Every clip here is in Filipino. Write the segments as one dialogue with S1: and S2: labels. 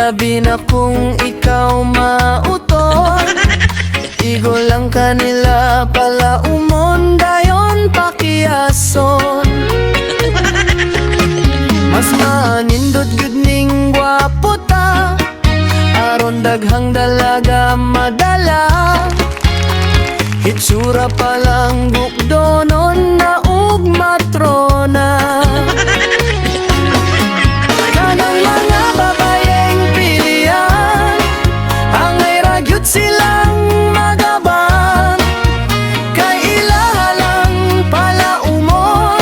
S1: labi na kung ikaw mauton. Igo lang kanila pala umon, dayon pakiason. Mas manindot gud ning gwapo ta, aron daghang dalaga madala. Hitsura palang bukdonon na ug matrona. Kanang mga babayeng pilihan, angay ragyot silang magaban. Kay ilaha lang pala umon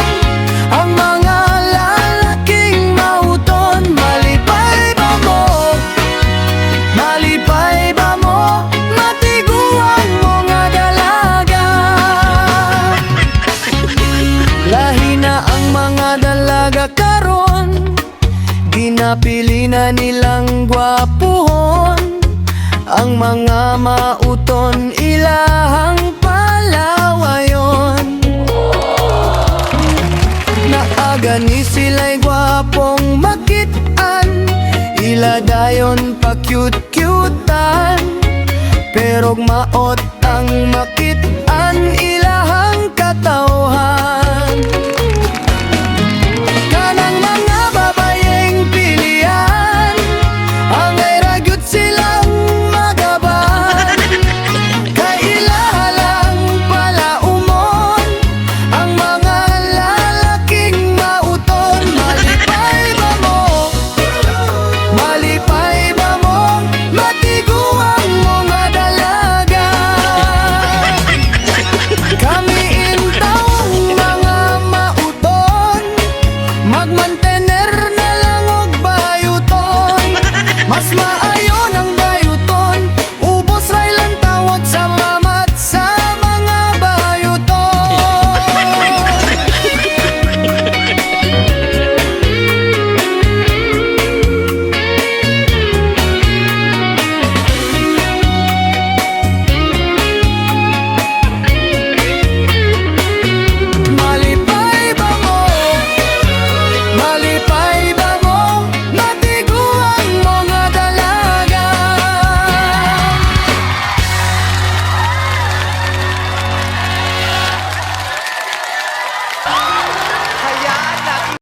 S1: ang mga lalaking mauton. Malipay ba mo? Malipay ba mo? Matiguan mo nga dalaga. Lahi na ang mga dalaga karon, ginapili na nilang gwapuhon. Ang mga mauton ilahang palawayon. Naaga ni sila'y gwapong makitaan, ila dayon pa cute-cutean. Pero maot ang makitaan,